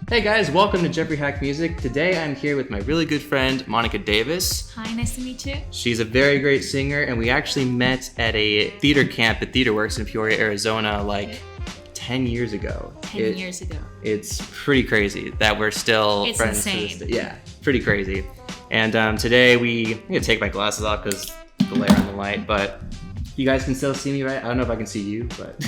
Hey guys, welcome to Jeffrey Hack Music. Today I'm here with my really good friend, Monica Davis. Hi, nice to meet you. She's a very great singer, and we actually met at a theater camp at TheaterWorks in Peoria, Arizona, like 10 years ago. 10 years ago. It's pretty crazy that we're still friends. Insane. To this day. Yeah, pretty crazy. And today I'm gonna take my glasses off because the glare on the light, but you guys can still see me, right? I don't know if I can see you, but...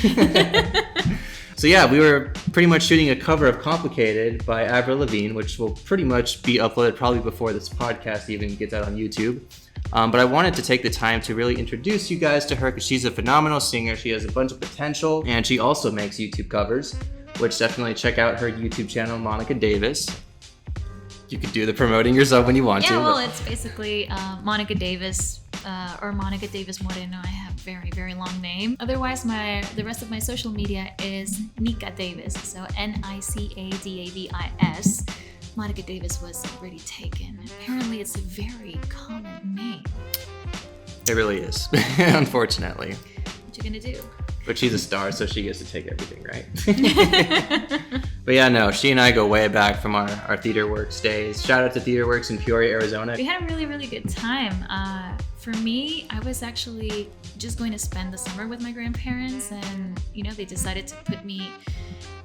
So yeah, we were pretty much shooting a cover of Complicated by Avril Lavigne, which will pretty much be uploaded probably before this podcast even gets out on YouTube. But I wanted to take the time to really introduce you guys to her because she's a phenomenal singer. She has a bunch of potential, and she also makes YouTube covers, which definitely check out her YouTube channel, Monica Davis. You could do the promoting yourself when you want to. Yeah, well, it's basically Monica Davis or Monica Davis Moreno. I have a very, very long name. Otherwise, the rest of my social media is Nica Davis. So Nicadavis. Monica Davis was already taken. Apparently, it's a very common name. It really is, unfortunately. What you gonna do? But she's a star, so she gets to take everything, right? But yeah, no, she and I go way back from our TheaterWorks days. Shout out to TheaterWorks in Peoria, Arizona. We had a really, really good time. For me, I was actually just going to spend the summer with my grandparents, and they decided to put me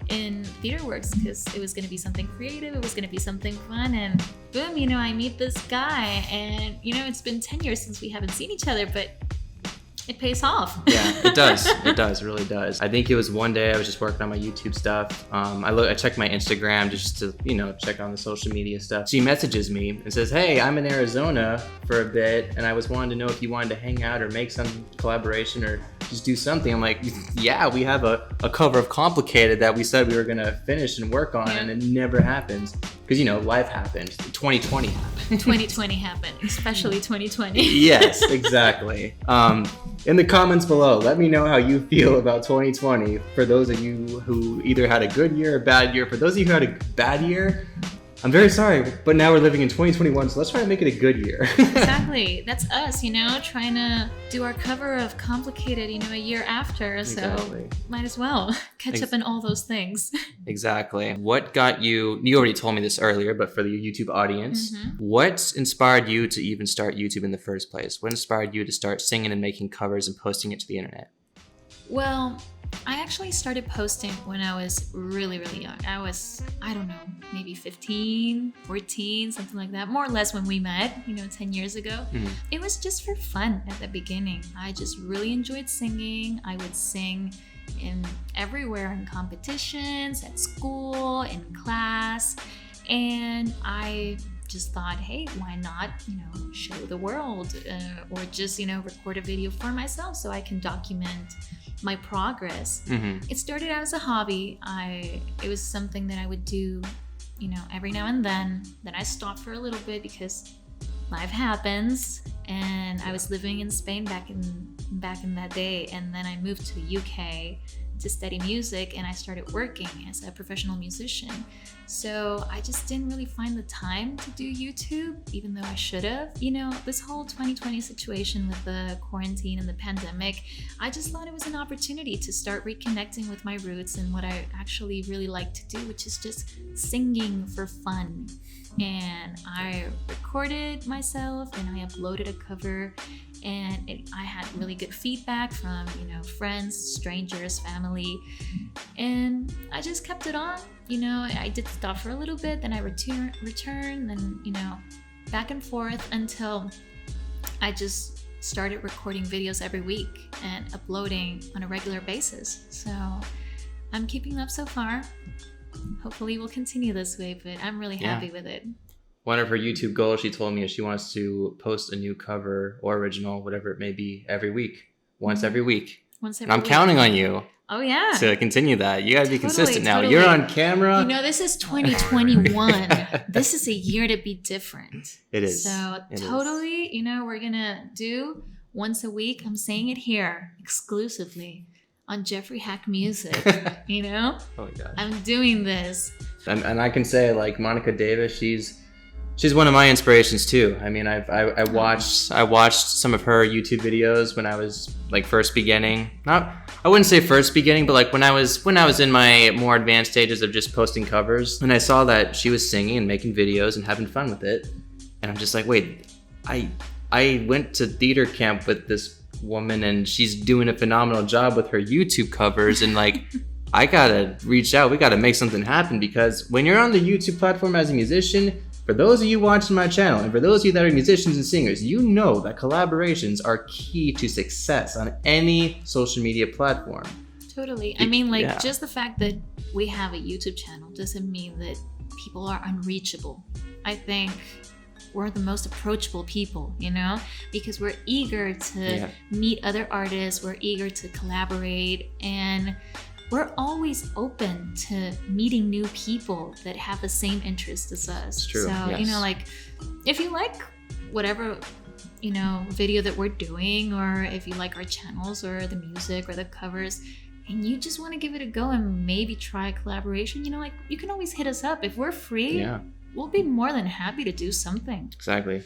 in TheaterWorks because it was going to be something creative, it was going to be something fun, and boom, I meet this guy, and it's been 10 years since we haven't seen each other, but it pays off. Yeah, it does. It does. It really does. I think it was one day I was just working on my YouTube stuff. I checked my Instagram just to, check on the social media stuff. She messages me and says, "Hey, I'm in Arizona for a bit, and I was wanting to know if you wanted to hang out or make some collaboration or just do something." I'm like, yeah, we have a cover of Complicated that we said we were going to finish and work on, and it never happens. Because, life happened. 2020 happened. 2020 happened, especially 2020. Yes, exactly. In the comments below, let me know how you feel about 2020. For those of you who either had a good year or bad year. For those of you who had a bad year, I'm very sorry, but now we're living in 2021, so let's try to make it a good year. Exactly. That's us, trying to do our cover of Complicated, a year after. Exactly. So might as well catch up on all those things. Exactly. What got you already told me this earlier, but for the YouTube audience, what inspired you to even start YouTube in the first place? What inspired you to start singing and making covers and posting it to the internet? Well, I actually started posting when I was really, really young. I was, I don't know, maybe 15, 14, something like that. More or less when we met, 10 years ago. Mm-hmm. It was just for fun at the beginning. I just really enjoyed singing. I would sing everywhere in competitions, at school, in class. And I just thought, hey, why not, show the world or just, record a video for myself so I can document my progress. Mm-hmm. It started out as a hobby. It was something that I would do, every now and then. Then I stopped for a little bit because life happens, and I was living in Spain back in that day, and then I moved to UK to study music, and I started working as a professional musician. So I just didn't really find the time to do YouTube, even though I should have. This whole 2020 situation with the quarantine and the pandemic, I just thought it was an opportunity to start reconnecting with my roots and what I actually really like to do, which is just singing for fun. And I recorded myself and I uploaded a cover, and I had really good feedback from friends, strangers, family, and I just kept it on. I did stop for a little bit, then I return, then back and forth until I just started recording videos every week and uploading on a regular basis. So I'm keeping up so far. Hopefully we'll continue this way, but I'm really happy with it. One of her YouTube goals, she told me, is she wants to post a new cover or original, whatever it may be, every week. Once every week. And I'm counting on you. Oh, yeah. To continue that. You got to be consistent now. Totally. You're on camera. This is 2021. This is a year to be different. It is. So totally, we're going to do once a week. I'm saying it here exclusively on Jeffrey Hack Music. Oh my gosh. I'm doing this. And I can say, like, Monica Davis, she's She's one of my inspirations too. I mean, I watched some of her YouTube videos when I was like first beginning. I wouldn't say first beginning, but like when I was in my more advanced stages of just posting covers, and I saw that she was singing and making videos and having fun with it, and I'm just like, wait, I went to theater camp with this woman and she's doing a phenomenal job with her YouTube covers, and like I gotta reach out. We gotta make something happen, because when you're on the YouTube platform as a musician, for those of you watching my channel, and for those of you that are musicians and singers, you know that collaborations are key to success on any social media platform. Totally. I mean, like, just the fact that we have a YouTube channel doesn't mean that people are unreachable. I think we're the most approachable people, you know, because we're eager to meet other artists, we're eager to collaborate, and we're always open to meeting new people that have the same interests as us. It's true. So, yes. you know, like, if you like whatever, you know, video that we're doing, or if you like our channels or the music or the covers, and you just want to give it a go and maybe try a collaboration, you know, like, you can always hit us up. If we're free, we'll be more than happy to do something. Exactly.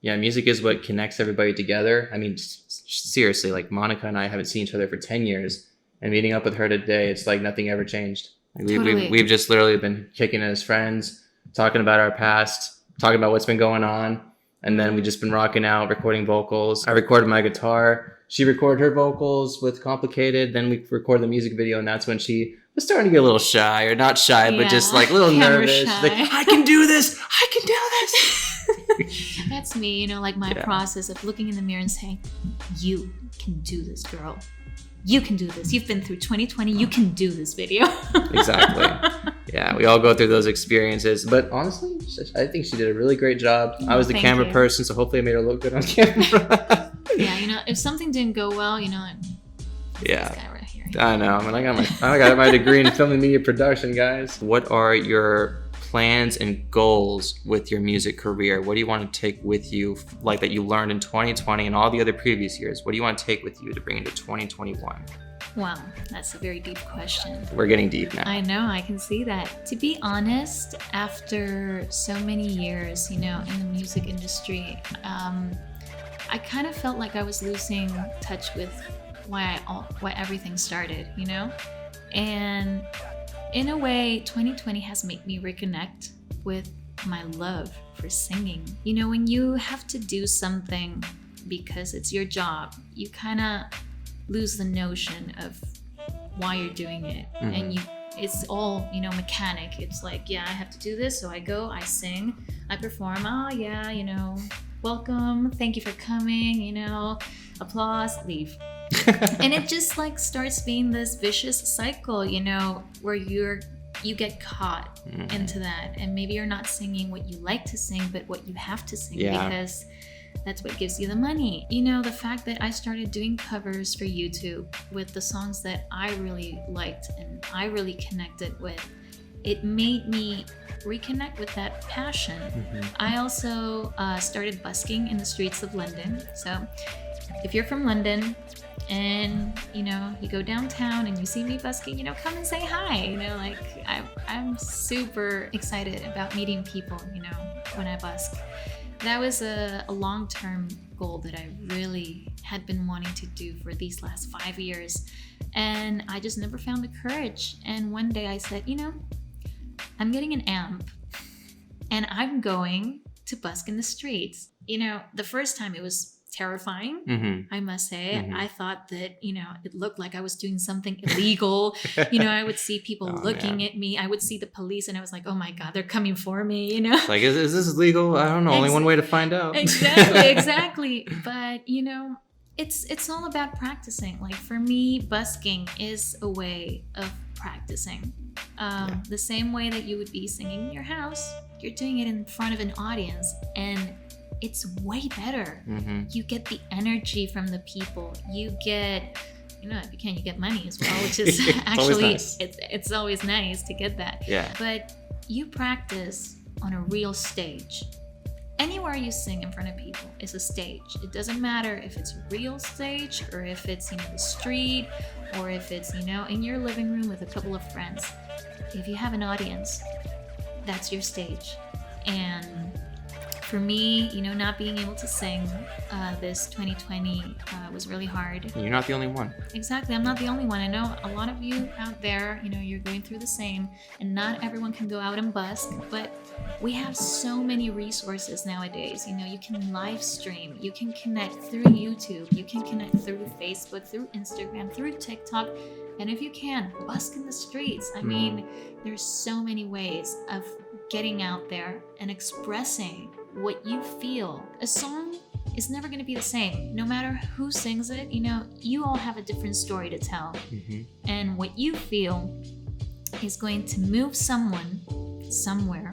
Yeah, music is what connects everybody together. I mean, seriously, like, Monica and I haven't seen each other for 10 years. And meeting up with her today, it's like nothing ever changed. Like we've just literally been kicking it as friends, talking about our past, talking about what's been going on. And then we've just been rocking out, recording vocals. I recorded my guitar. She recorded her vocals with Complicated. Then we recorded the music video, and that's when she was starting to get a little shy, or not shy, but just like a little nervous. She's like, I can do this. I can do this. That's me, you know, like my process of looking in the mirror and saying, you can do this, girl. You can do this. You've been through 2020. You can do this video. Exactly. Yeah, we all go through those experiences. But honestly, I think she did a really great job. I was the camera person, so hopefully I made her look good on camera. Yeah, you know, if something didn't go well, you know, this guy right here. I know. I mean, I got my degree in film and media production, guys. What are your plans and goals with your music career? What do you want to take with you, like that you learned in 2020 and all the other previous years? What do you want to take with you to bring into 2021? Wow, that's a very deep question. We're getting deep now. I know, I can see that. To be honest, after so many years, you know, in the music industry, I kind of felt like I was losing touch with why everything started, you know? And in a way, 2020 has made me reconnect with my love for singing. You know, when you have to do something because it's your job, you kind of lose the notion of why you're doing it. Mm-hmm. And it's all, you know, mechanic. It's like, yeah, I have to do this, so I go, I sing, I perform, you know, welcome, thank you for coming, you know, applause, leave. And it just like starts being this vicious cycle, you know, where you get caught into that, and maybe you're not singing what you like to sing, but what you have to sing because that's what gives you the money. You know, the fact that I started doing covers for YouTube with the songs that I really liked and I really connected with, it made me reconnect with that passion. I also started busking in the streets of London. So if you're from London and, you know, you go downtown and you see me busking, you know, come and say hi. You know, like I'm super excited about meeting people, you know, when I busk. That was a long-term goal that I really had been wanting to do for these last 5 years. And I just never found the courage. And one day I said, you know, I'm getting an amp and I'm going to busk in the streets. You know, the first time it was terrifying, I must say. I thought that, you know, it looked like I was doing something illegal. You know, I would see people looking at me. I would see the police and I was like, oh my God, they're coming for me, you know? Like, is this legal? I don't know. Only one way to find out. Exactly. But, you know, it's all about practicing. Like for me, busking is a way of practicing. The same way that you would be singing in your house, you're doing it in front of an audience, and it's way better. You get the energy from the people. You get, you know, if you can, you get money as well, which is actually, it's always nice to get that. Yeah. But you practice on a real stage. Anywhere you sing in front of people is a stage. It doesn't matter if it's a real stage or if it's, you know, the street or if it's, you know, in your living room with a couple of friends. If you have an audience, that's your stage. And For me, not being able to sing this 2020 was really hard. You're not the only one. Exactly. I'm not the only one. I know a lot of you out there, you're going through the same, and not everyone can go out and busk, but we have so many resources nowadays. You can live stream, you can connect through YouTube, you can connect through Facebook, through Instagram, through TikTok, and if you can, busk in the streets. I mean, there's so many ways of getting out there and expressing what you feel. A song is never going to be the same. No matter who sings it, you all have a different story to tell. And what you feel is going to move someone somewhere,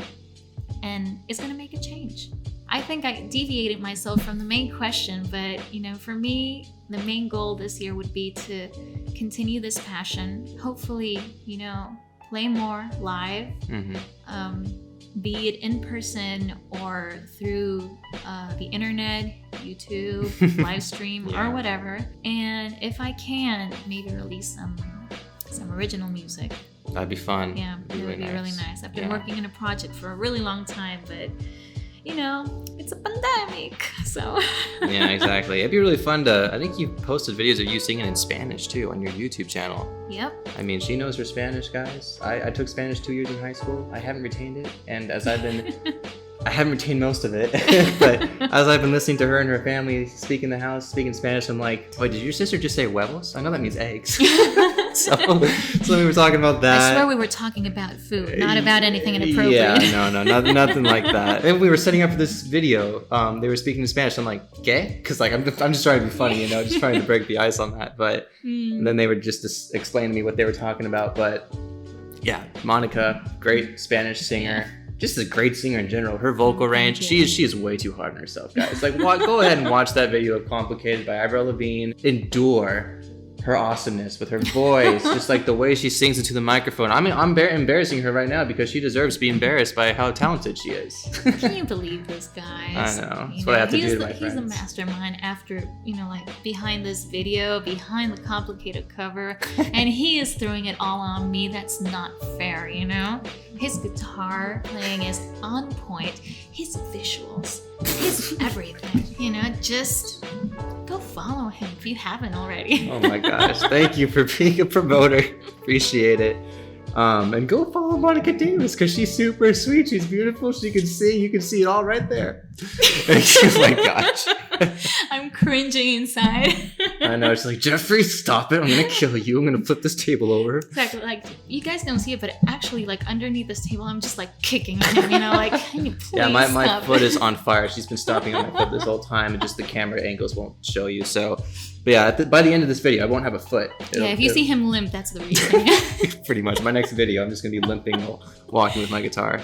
and it's going to make a change. I think I deviated myself from the main question, but for me, the main goal this year would be to continue this passion. Hopefully, play more live, be it in person or through the internet, YouTube, live stream, or whatever. And if I can, maybe release some original music. That'd be fun. Yeah, it would be really nice. I've been working on a project for a really long time, but it's a pandemic, so. Yeah, exactly. It'd be really fun I think you posted videos of you singing in Spanish too on your YouTube channel. Yep. I mean, she knows her Spanish, guys. I took Spanish 2 years in high school. I haven't retained it, and I haven't retained most of it, but as I've been listening to her and her family speak in the house, speaking Spanish, I'm like, wait, did your sister just say huevos? I know that means eggs. so we were talking about that. I swear we were talking about food, not about anything inappropriate. Yeah, no, nothing like that. And we were setting up for this video. They were speaking in Spanish. I'm like, ¿qué? Because I'm just trying to be funny, just trying to break the ice on that. But and then they would just explain to me what they were talking about. But yeah, Monica, great Spanish singer. Yeah. Just a great singer in general. Her vocal range, she is way too hard on herself, guys. Like, go ahead and watch that video of "Complicated" by Avril Lavigne. Endure her awesomeness with her voice, just like the way she sings into the microphone. I mean, I'm embarrassing her right now because she deserves to be embarrassed by how talented she is. Can you believe this, guys? I know. That's what I have to do to my friends. He's the mastermind after, behind this video, behind the complicated cover, and he is throwing it all on me. That's not fair, His guitar playing is on point. His visuals, his everything, just go follow him if you haven't already. Oh my gosh. Thank you for being a promoter. Appreciate it. And go follow Monica Davis because she's super sweet. She's beautiful. She can sing. You can see it all right there. Oh my gosh. I'm cringing inside. I know. It's like, Jeffrey, stop it. I'm going to kill you. I'm going to flip this table over. Exactly. Like, you guys don't see it, but actually, like, underneath this table, I'm just, like, kicking at him, like, can you please Yeah, my stop? foot is on fire. She's been stomping on my foot this whole time, and just the camera angles won't show you. So, but yeah, by the end of this video, I won't have a foot. If you see him limp, that's the reason. Pretty much. My next video, I'm just going to be limping while walking with my guitar.